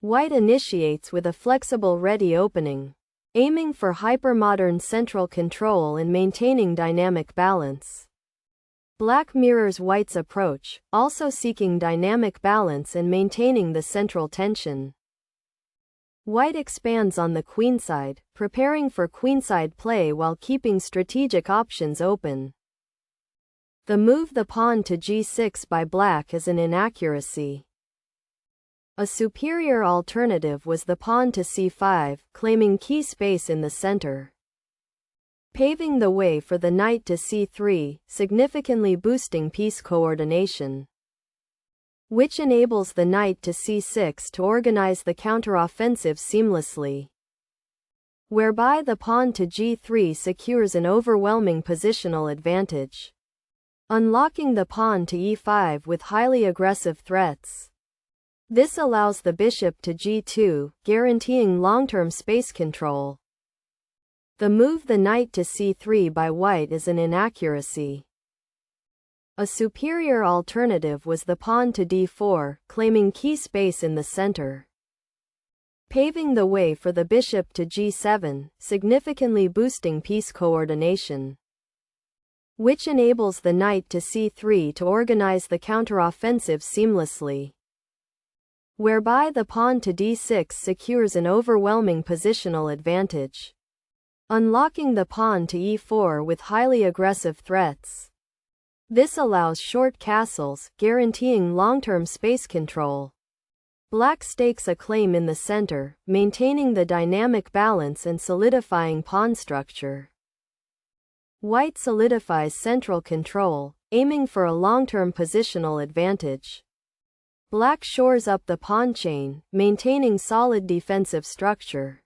White initiates with a flexible ready opening, aiming for hypermodern central control and maintaining dynamic balance. Black mirrors White's approach, also seeking dynamic balance and maintaining the central tension. White expands on the queenside, preparing for queenside play while keeping strategic options open. The move the pawn to g6 by Black is an inaccuracy. A superior alternative was the pawn to c5, claiming key space in the center, paving the way for the knight to c3, significantly boosting piece coordination, which enables the knight to c6 to organize the counteroffensive seamlessly, whereby the pawn to g3 secures an overwhelming positional advantage, unlocking the pawn to e5 with highly aggressive threats. This allows the bishop to g2, guaranteeing long-term space control. The move the knight to c3 by White is an inaccuracy. A superior alternative was the pawn to d4, claiming key space in the center, paving the way for the bishop to g7, significantly boosting piece coordination, which enables the knight to c3 to organize the counteroffensive seamlessly, whereby the pawn to d6 secures an overwhelming positional advantage, unlocking the pawn to e4 with highly aggressive threats. This allows short castles, guaranteeing long-term space control. Black stakes a claim in the center, maintaining the dynamic balance and solidifying pawn structure. White solidifies central control, aiming for a long-term positional advantage. Black shores up the pawn chain, maintaining solid defensive structure.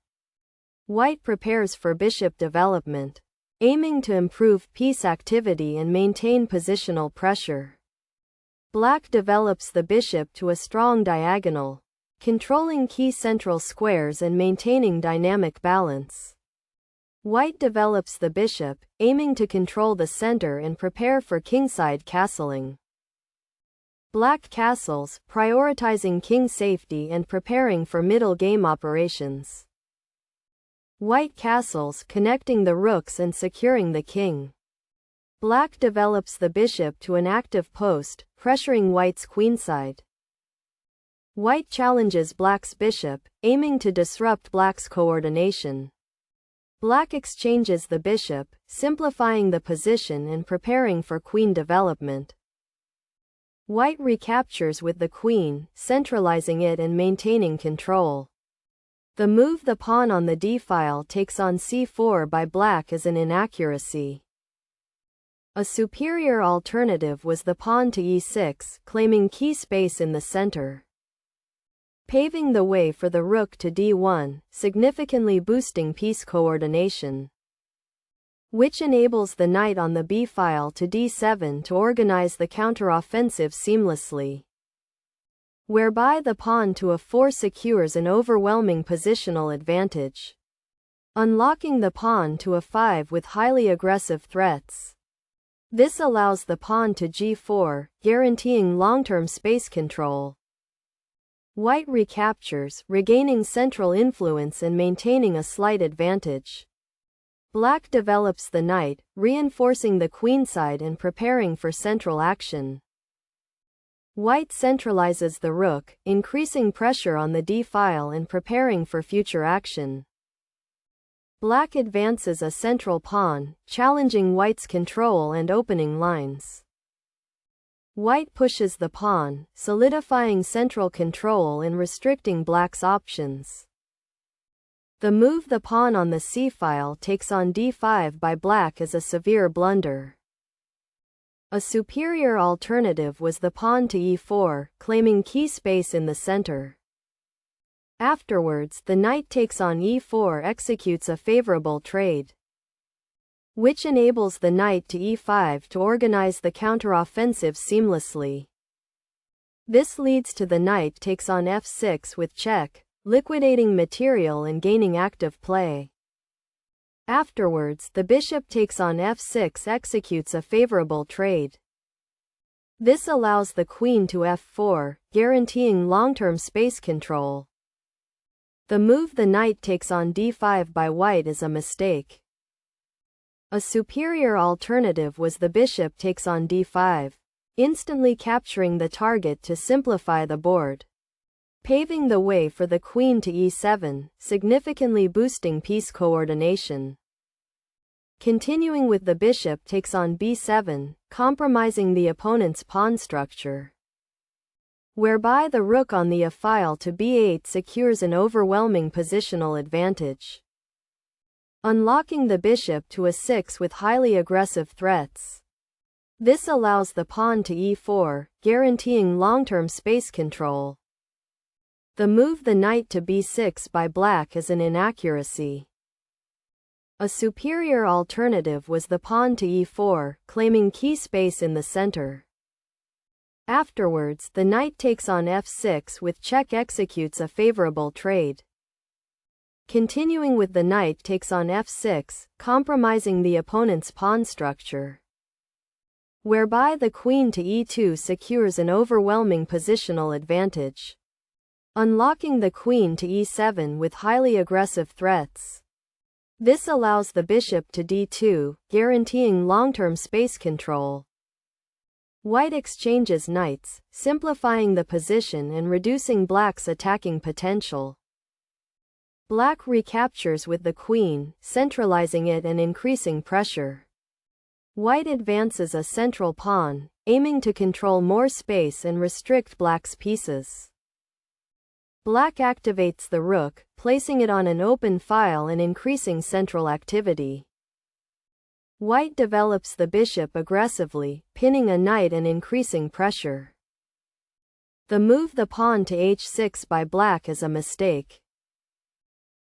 White prepares for bishop development, aiming to improve piece activity and maintain positional pressure. Black develops the bishop to a strong diagonal, controlling key central squares and maintaining dynamic balance. White develops the bishop, aiming to control the center and prepare for kingside castling. Black castles, prioritizing king safety and preparing for middle game operations. White castles, connecting the rooks and securing the king. Black develops the bishop to an active post, pressuring White's queenside. White challenges Black's bishop, aiming to disrupt Black's coordination. Black exchanges the bishop, simplifying the position and preparing for queen development. White recaptures with the queen, centralizing it and maintaining control. The move the pawn on the d-file takes on c4 by Black is an inaccuracy. A superior alternative was the pawn to e6, claiming key space in the center, paving the way for the rook to d1, significantly boosting piece coordination, which enables the knight on the b-file to d7 to organize the counteroffensive seamlessly, whereby the pawn to a4 secures an overwhelming positional advantage, unlocking the pawn to a5 with highly aggressive threats. This allows the pawn to g4, guaranteeing long-term space control. White recaptures, regaining central influence and maintaining a slight advantage. Black develops the knight, reinforcing the queenside and preparing for central action. White centralizes the rook, increasing pressure on the d-file and preparing for future action. Black advances a central pawn, challenging White's control and opening lines. White pushes the pawn, solidifying central control and restricting Black's options. The move the pawn on the c-file takes on d5 by Black is a severe blunder. A superior alternative was the pawn to e4, claiming key space in the center. Afterwards, the knight takes on e4 executes a favorable trade, which enables the knight to e5 to organize the counteroffensive seamlessly. This leads to the knight takes on f6 with check, liquidating material and gaining active play. Afterwards, the bishop takes on f6 executes a favorable trade. This allows the queen to f4, guaranteeing long-term space control. The move the knight takes on d5 by white is a mistake. A superior alternative was the bishop takes on d5, instantly capturing the target to simplify the board, paving the way for the queen to e7, significantly boosting piece coordination. Continuing with the bishop takes on b7, compromising the opponent's pawn structure, whereby the rook on the f-file to b8 secures an overwhelming positional advantage, unlocking the bishop to a6 with highly aggressive threats. This allows the pawn to e4, guaranteeing long-term space control. The move the knight to b6 by black is an inaccuracy. A superior alternative was the pawn to e4, claiming key space in the center. Afterwards, the knight takes on f6 with check executes a favorable trade. Continuing with the knight takes on f6, compromising the opponent's pawn structure, whereby the queen to e2 secures an overwhelming positional advantage, unlocking the queen to e7 with highly aggressive threats. This allows the bishop to d2, guaranteeing long-term space control. White exchanges knights, simplifying the position and reducing black's attacking potential. Black recaptures with the queen, centralizing it and increasing pressure. White advances a central pawn, aiming to control more space and restrict black's pieces. Black activates the rook, placing it on an open file and increasing central activity. White develops the bishop aggressively, pinning a knight and increasing pressure. The move the pawn to h6 by black is a mistake.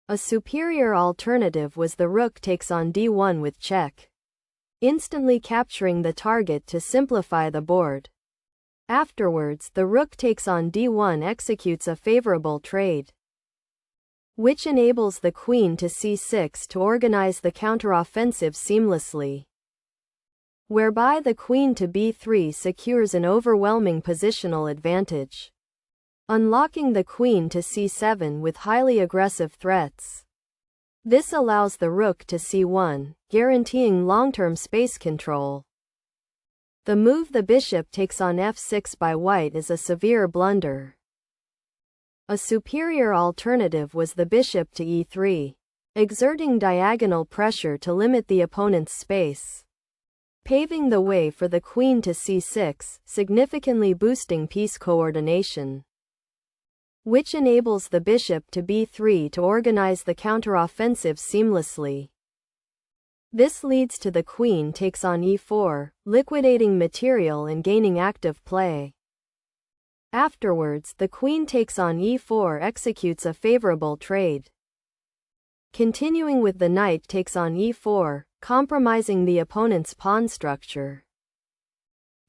A superior alternative was the rook takes on d1 with check, instantly capturing the target to simplify the board. Afterwards, the rook takes on d1 executes a favorable trade, which enables the queen to c6 to organize the counteroffensive seamlessly, whereby the queen to b3 secures an overwhelming positional advantage, unlocking the queen to c7 with highly aggressive threats. This allows the rook to c1, guaranteeing long-term space control. The move the bishop takes on f6 by white is a severe blunder. A superior alternative was the bishop to e3, exerting diagonal pressure to limit the opponent's space, paving the way for the queen to c6, significantly boosting piece coordination, which enables the bishop to b3 to organize the counteroffensive seamlessly. This leads to the queen takes on e4, liquidating material and gaining active play. Afterwards, the queen takes on e4 executes a favorable trade. Continuing with the knight takes on e4, compromising the opponent's pawn structure.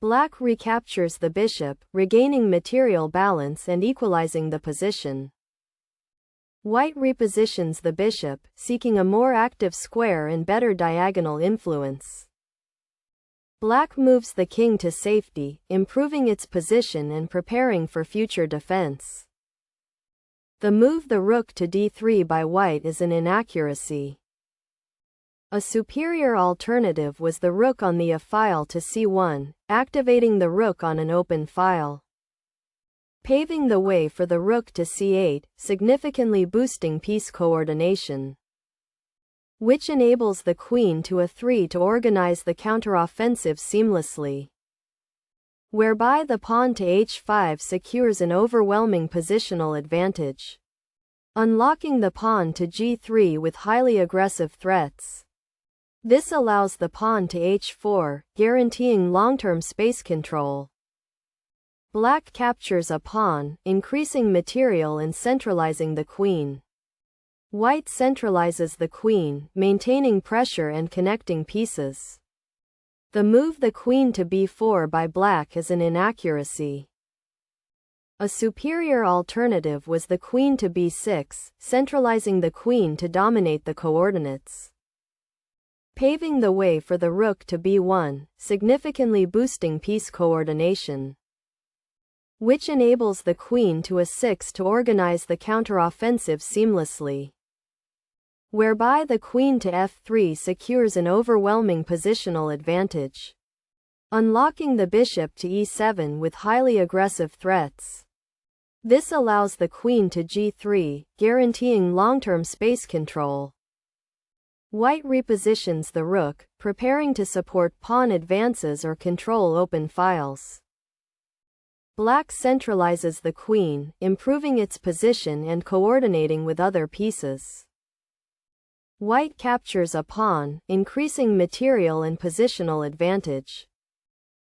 Black recaptures the bishop, regaining material balance and equalizing the position. White repositions the bishop, seeking a more active square and better diagonal influence. Black moves the king to safety, improving its position and preparing for future defense. The move the rook to d3 by white is an inaccuracy. A superior alternative was the rook on the f-file to c1, activating the rook on an open file, paving the way for the rook to c8, significantly boosting piece coordination, which enables the queen to a3 to organize the counteroffensive seamlessly, whereby the pawn to h5 secures an overwhelming positional advantage, unlocking the pawn to g3 with highly aggressive threats. This allows the pawn to h4, guaranteeing long-term space control. Black captures a pawn, increasing material and centralizing the queen. White centralizes the queen, maintaining pressure and connecting pieces. The move the queen to b4 by black is an inaccuracy. A superior alternative was the queen to b6, centralizing the queen to dominate the coordinates, paving the way for the rook to b1, significantly boosting piece coordination. which enables the queen to a6 to organize the counteroffensive seamlessly, whereby the queen to f3 secures an overwhelming positional advantage, unlocking the bishop to e7 with highly aggressive threats. This allows the queen to g3, guaranteeing long-term space control. White repositions the rook, preparing to support pawn advances or control open files. Black centralizes the queen, improving its position and coordinating with other pieces. White captures a pawn, increasing material and positional advantage.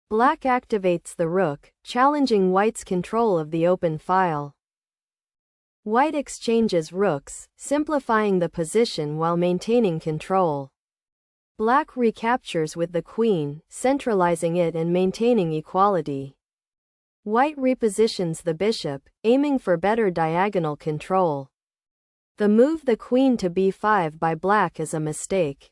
Black activates the rook, challenging White's control of the open file. White exchanges rooks, simplifying the position while maintaining control. Black recaptures with the queen, centralizing it and maintaining equality. White repositions the bishop, aiming for better diagonal control. The move the queen to b5 by Black is a mistake.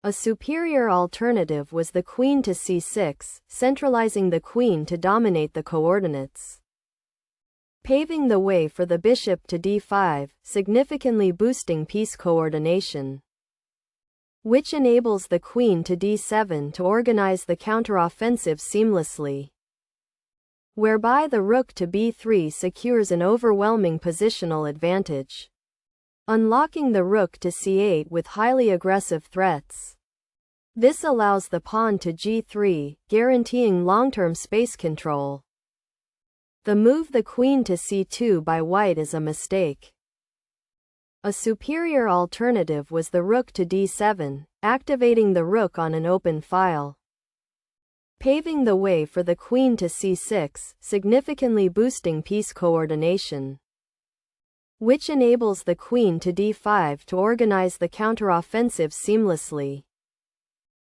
A superior alternative was the queen to c6, centralizing the queen to dominate the coordinates, paving the way for the bishop to d5, significantly boosting piece coordination, which enables the queen to d7 to organize the counteroffensive seamlessly, whereby the rook to b3 secures an overwhelming positional advantage, unlocking the rook to c8 with highly aggressive threats. This allows the pawn to g3, guaranteeing long-term space control. The move the queen to c2 by White is a mistake. A superior alternative was the rook to d7, activating the rook on an open file, paving the way for the queen to c6, significantly boosting piece coordination, which enables the queen to d5 to organize the counteroffensive seamlessly.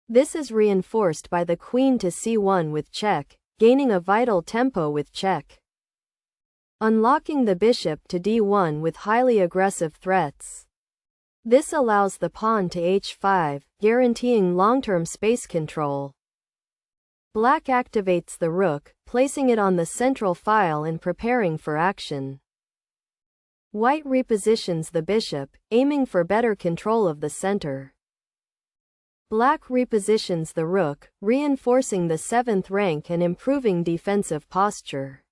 This is reinforced by the queen to c1 with check, gaining a vital tempo with check, unlocking the bishop to d1 with highly aggressive threats. This allows the pawn to h5, guaranteeing long-term space control. Black activates the rook, placing it on the central file and preparing for action. White repositions the bishop, aiming for better control of the center. Black repositions the rook, reinforcing the 7th rank and improving defensive posture.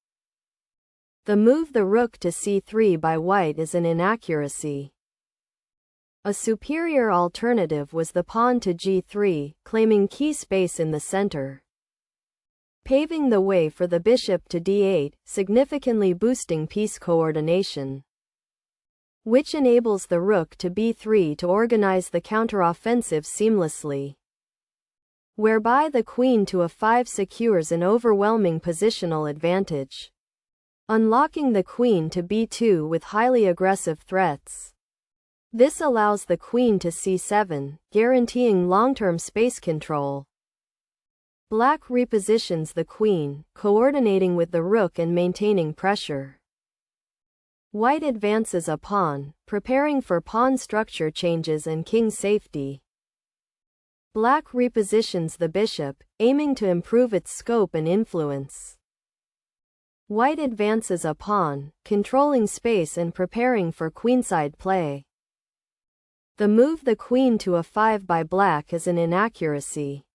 The move the rook to c3 by White is an inaccuracy. A superior alternative was the pawn to g3, claiming key space in the center, paving the way for the bishop to d8, significantly boosting piece coordination, which enables the rook to b3 to organize the counteroffensive seamlessly, whereby the queen to a5 secures an overwhelming positional advantage, unlocking the queen to b2 with highly aggressive threats. This allows the queen to c7, guaranteeing long-term space control. Black repositions the queen, coordinating with the rook and maintaining pressure. White advances a pawn, preparing for pawn structure changes and king safety. Black repositions the bishop, aiming to improve its scope and influence. White advances a pawn, controlling space and preparing for queenside play. The move the queen to a5 by Black is an inaccuracy.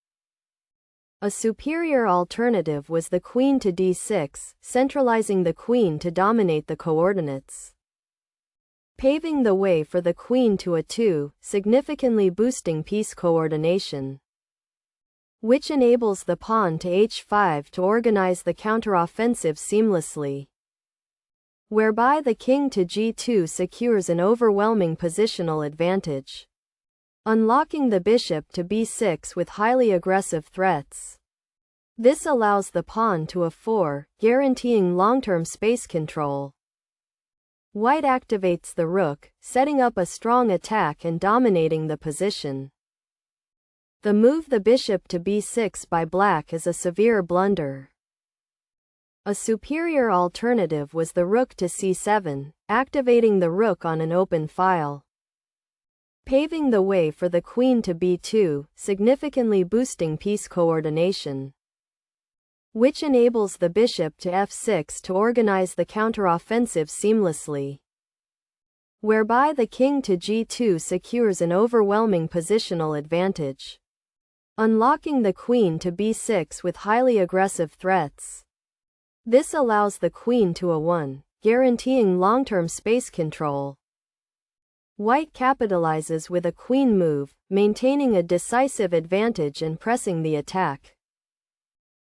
A superior alternative was the queen to d6, centralizing the queen to dominate the coordinates, paving the way for the queen to a2, significantly boosting piece coordination, which enables the pawn to h5 to organize the counteroffensive seamlessly, whereby the king to g2 secures an overwhelming positional advantage, unlocking the bishop to b6 with highly aggressive threats. This allows the pawn to a4, guaranteeing long-term space control. White activates the rook, setting up a strong attack and dominating the position. The move the bishop to b6 by Black is a severe blunder. A superior alternative was the rook to c7, activating the rook on an open file, paving the way for the queen to b2, significantly boosting piece coordination. which enables the bishop to f6 to organize the counteroffensive seamlessly, whereby the king to g2 secures an overwhelming positional advantage, unlocking the queen to b6 with highly aggressive threats. This allows the queen to a1, guaranteeing long-term space control. White capitalizes with a queen move, maintaining a decisive advantage and pressing the attack.